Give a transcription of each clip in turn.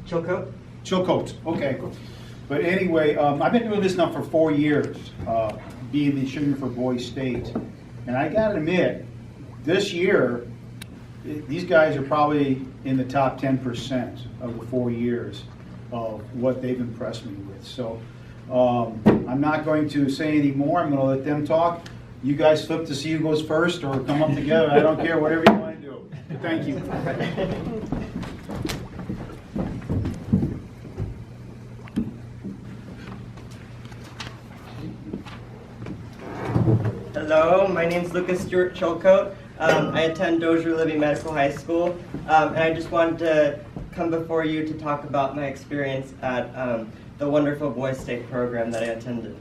Chilcote? Chilcote, okay. But anyway, I've been doing this now for 4 years, being the Sugar for Boys State. And I gotta admit, this year, these guys are probably in the top 10% of the 4 years of what they've impressed me with. So I'm not going to say any more. I'm gonna let them talk. You guys flip to see who goes first or come up together. I don't care, whatever you want to do. But thank you. Hello, my name is Lucas Stuart-Chilcote. I attend Dozier Living Medical High School, and I just wanted to come before you to talk about my experience at the wonderful Boys State program that I attended.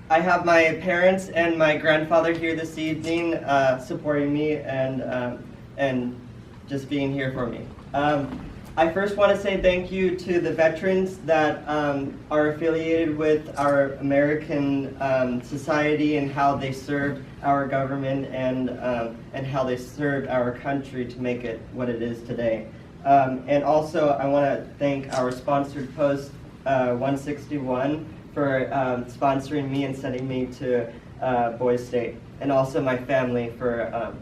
I have my parents and my grandfather here this evening supporting me and just being here for me. I first want to say thank you to the veterans that are affiliated with our American society and how they served our government and how they served our country to make it what it is today. And also I want to thank our sponsored post 161 for sponsoring me and sending me to Boys State, and also my family for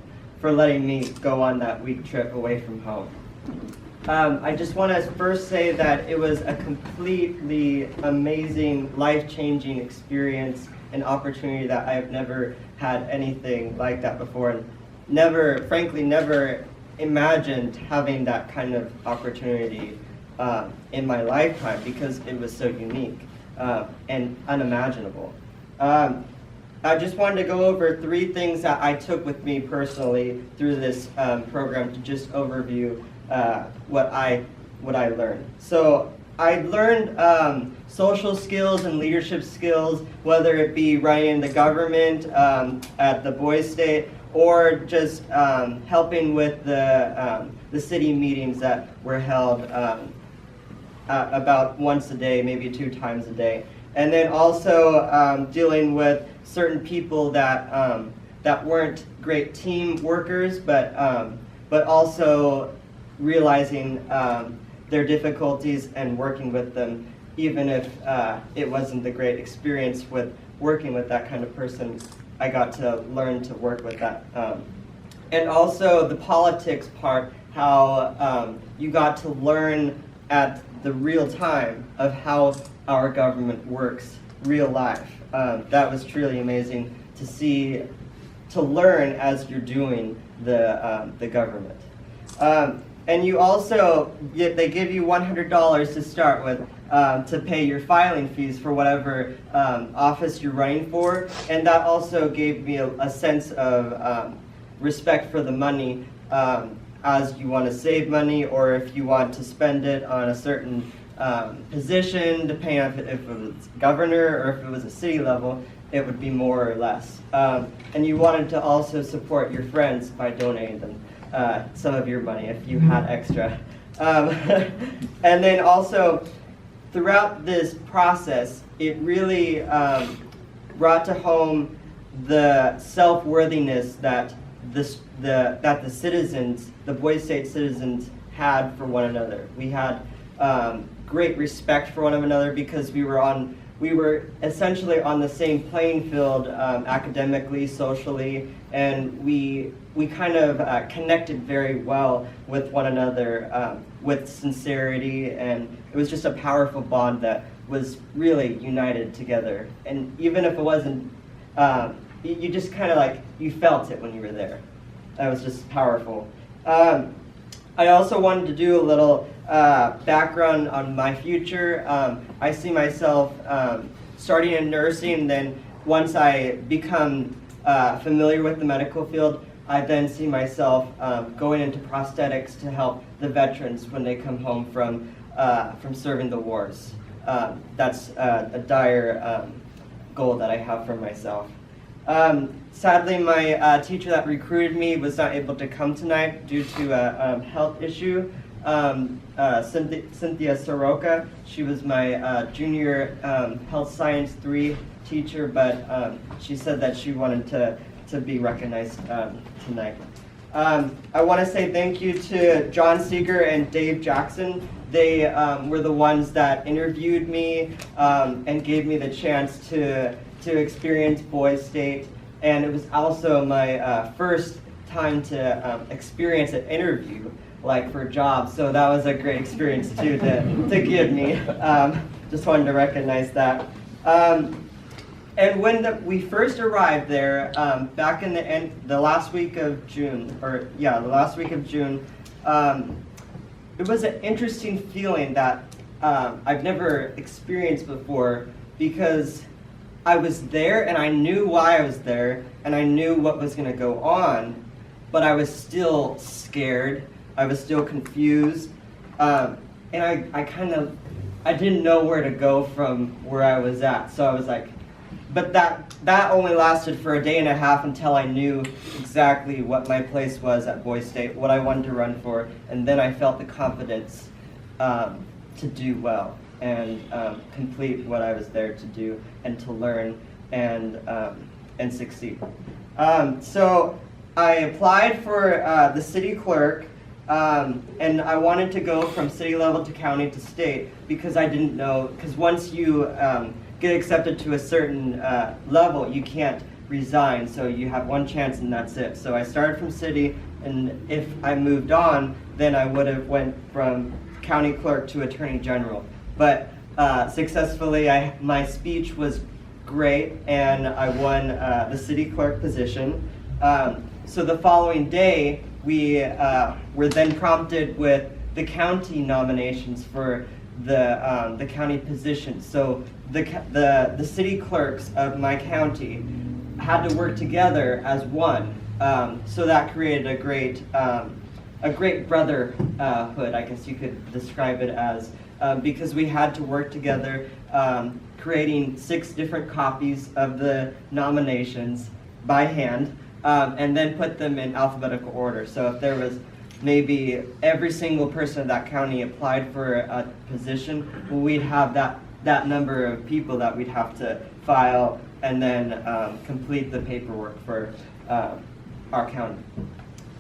letting me go on that week trip away from home. I just want to first say that it was a completely amazing, life-changing experience and opportunity that I have never had anything like that before, and frankly, never imagined having that kind of opportunity in my lifetime, because it was so unique and unimaginable. I just wanted to go over 3 things that I took with me personally through this program to just overview what I learned. So I learned social skills and leadership skills, whether it be running the government at the Boys State, or just helping with the city meetings that were held about once a day, maybe 2 times a day. And then also dealing with certain people that weren't great team workers, but also realizing their difficulties and working with them, even if it wasn't the great experience with working with that kind of person. I got to learn to work with that. And also the politics part, how you got to learn at the real time of how our government works, real life. That was truly amazing to see, to learn as you're doing the government. And you also, they give you $100 to start with to pay your filing fees for whatever office you're running for. And that also gave me a sense of respect for the money as you want to save money, or if you want to spend it on a certain position, depending on if it was governor or if it was a city level, it would be more or less. And you wanted to also support your friends by donating them some of your money if you had extra. And then also, throughout this process, it really brought to home the self-worthiness that the citizens, the Boys State citizens, had for one another. We had great respect for one another because we were essentially on the same playing field academically, socially, and we kind of connected very well with one another with sincerity, and it was just a powerful bond that was really united together. And even if it wasn't, you just kind of like, you felt it when you were there. That was just powerful. I also wanted to do a little background on my future. I see myself starting in nursing, and then once I become familiar with the medical field, I then see myself going into prosthetics to help the veterans when they come home from serving the wars. That's a dire goal that I have for myself. Sadly, my teacher that recruited me was not able to come tonight due to a health issue. Cynthia Soroka, she was my junior Health Science 3 teacher, but she said that she wanted to be recognized tonight. I want to say thank you to John Seeger and Dave Jackson. They were the ones that interviewed me and gave me the chance to experience Boys State. And it was also my first time to experience an interview, like for jobs. So that was a great experience too to give me. Just wanted to recognize that. And when we first arrived there, back in the last week of June, it was an interesting feeling that I've never experienced before, because I was there and I knew why I was there and I knew what was going to go on, but I was still scared. I was still confused, and I didn't know where to go from where I was at. So I was like, but that only lasted for a day and a half until I knew exactly what my place was at Boys State, what I wanted to run for, and then I felt the confidence to do well and complete what I was there to do and to learn and succeed. So I applied for the city clerk, and I wanted to go from city level to county to state because I didn't know, because once you get accepted to a certain level, you can't resign, so you have one chance and that's it. So I started from city, and if I moved on, then I would have went from county clerk to attorney general. But successfully, my speech was great, and I won the city clerk position. So the following day, we were then prompted with the county nominations for the county position. So the city clerks of my county had to work together as one. So that created a great brotherhood, I guess you could describe it as, because we had to work together, creating 6 different copies of the nominations by hand, and then put them in alphabetical order. So if there was maybe every single person in that county applied for a position, well, we'd have that number of people that we'd have to file and then complete the paperwork for our county.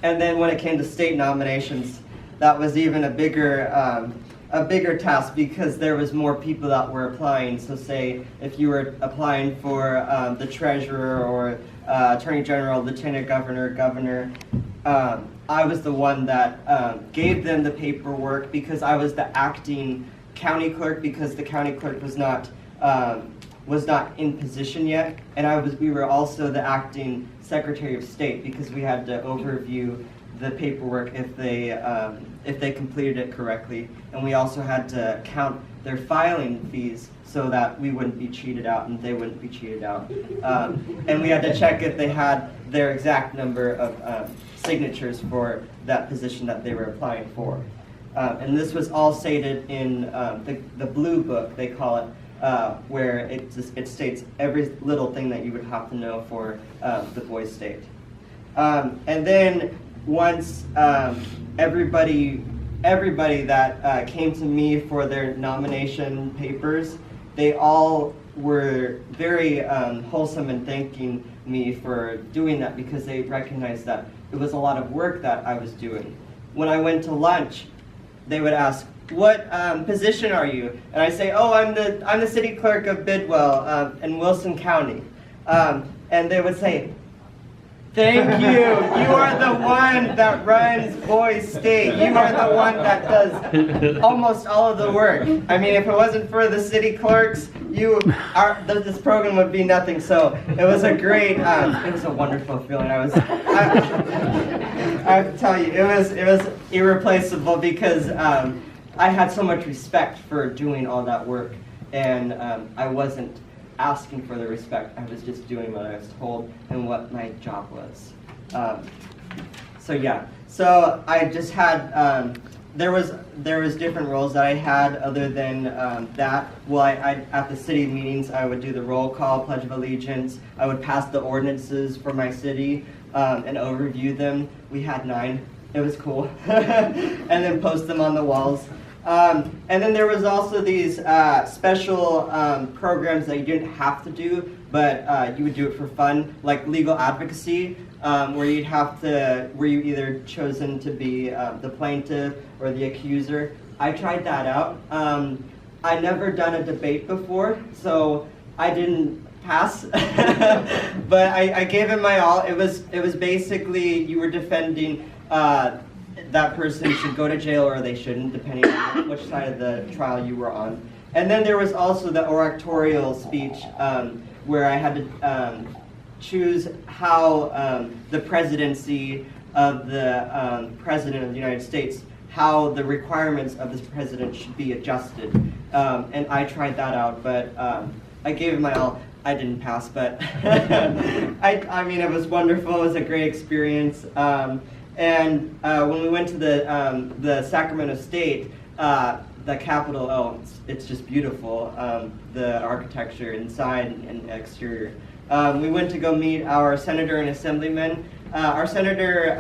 And then when it came to state nominations, that was even a bigger task because there was more people that were applying. So say if you were applying for the treasurer or attorney general, lieutenant governor, governor, I was the one that gave them the paperwork because I was the acting county clerk, because the county clerk was not in position yet, and we were also the acting secretary of state because we had to overview the paperwork if they completed it correctly, and we also had to count their filing fees so that we wouldn't be cheated out and they wouldn't be cheated out, and we had to check if they had their exact number of signatures for that position that they were applying for. And this was all stated in the blue book, they call it, where it states every little thing that you would have to know for the Boys State. And then once everybody that came to me for their nomination papers, they all were very wholesome in thanking me for doing that because they recognized that it was a lot of work that I was doing. When I went to lunch, they would ask, "What position are you?" And I say, "Oh, I'm the city clerk of Bidwell in Wilson County." And they would say, "Thank you. You are the one that runs Boys State. You are the one that does almost all of the work. I mean, if it wasn't for the city clerks, this program would be nothing." So it was it was a wonderful feeling. I have to tell you, it was irreplaceable because I had so much respect for doing all that work, and I wasn't asking for the respect. I was just doing what I was told and what my job was. So I just had there was different roles that I had other than that. Well, I at the city meetings I would do the roll call, Pledge of Allegiance. I would pass the ordinances for my city and overview them. We had 9. It was cool, and then post them on the walls. And then there was also these special programs that you didn't have to do, but you would do it for fun, like legal advocacy. where you either chosen to be the plaintiff or the accuser. I tried that out. I never done a debate before, so I didn't pass, but I gave it my all. It was basically you were defending that person should go to jail or they shouldn't, depending on which side of the trial you were on. And then there was also the oratorial speech where I had to choose how the presidency of the President of the United States, how the requirements of this president should be adjusted. And I tried that out, but I gave it my all. I didn't pass, but I mean, it was wonderful. It was a great experience. And when we went to the Sacramento State, the Capitol, it's just beautiful, the architecture inside and exterior. We went to go meet our senator and assemblyman. Our senator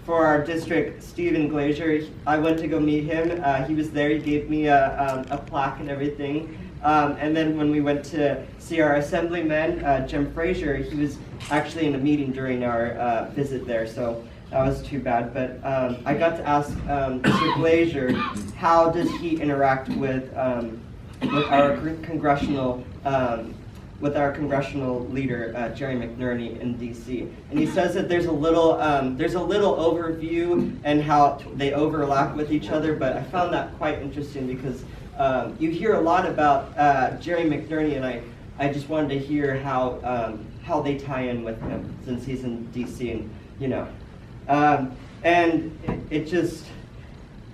for our district, Stephen Glazier, I went to go meet him. He was there. He gave me a plaque and everything. And then when we went to see our assemblyman, Jim Frazier, he was actually in a meeting during our visit there, so that was too bad. But I got to ask Mr. Glazier, how does he interact with our congressional leader, Jerry McNerney in D.C. And he says that there's a little overview and how they overlap with each other, but I found that quite interesting because you hear a lot about Jerry McNerney, and I just wanted to hear how they tie in with him since he's in D.C. and and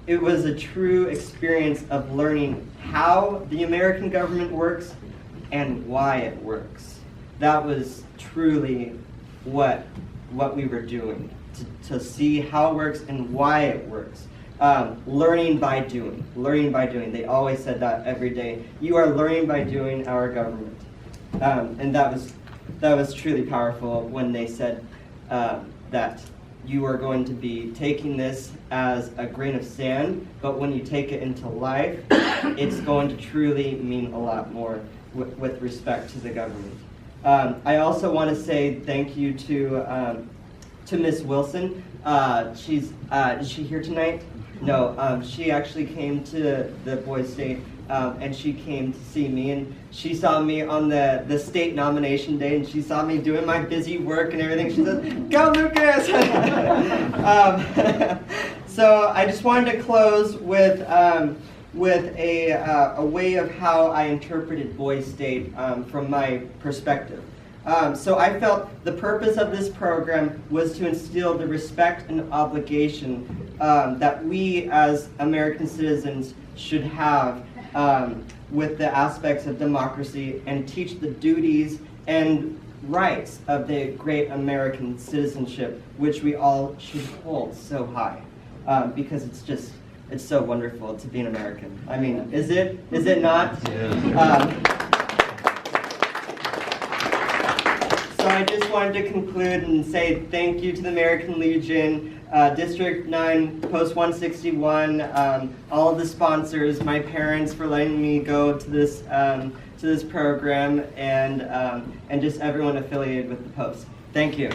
it was a true experience of learning how the American government works and why it works. That was truly what we were doing, to see how it works and why it works. Learning by doing. They always said that every day. You are learning by doing our government. And that was truly powerful when they said that you are going to be taking this as a grain of sand, but when you take it into life, it's going to truly mean a lot more with respect to the government. I also want to say thank you to Miss Wilson. Is she here tonight? No, she actually came to the Boys State, and she came to see me, and she saw me on the state nomination day, and she saw me doing my busy work and everything. She said, "Go, Lucas!" So I just wanted to close with a way of how I interpreted Boys State from my perspective. So I felt the purpose of this program was to instill the respect and obligation that we as American citizens should have with the aspects of democracy, and teach the duties and rights of the great American citizenship, which we all should hold so high, because it's so wonderful to be an American. I mean, is it not? Yeah. So I just wanted to conclude and say thank you to the American Legion, District 9, Post 161, all of the sponsors, my parents for letting me go to this program, and just everyone affiliated with the Post. Thank you.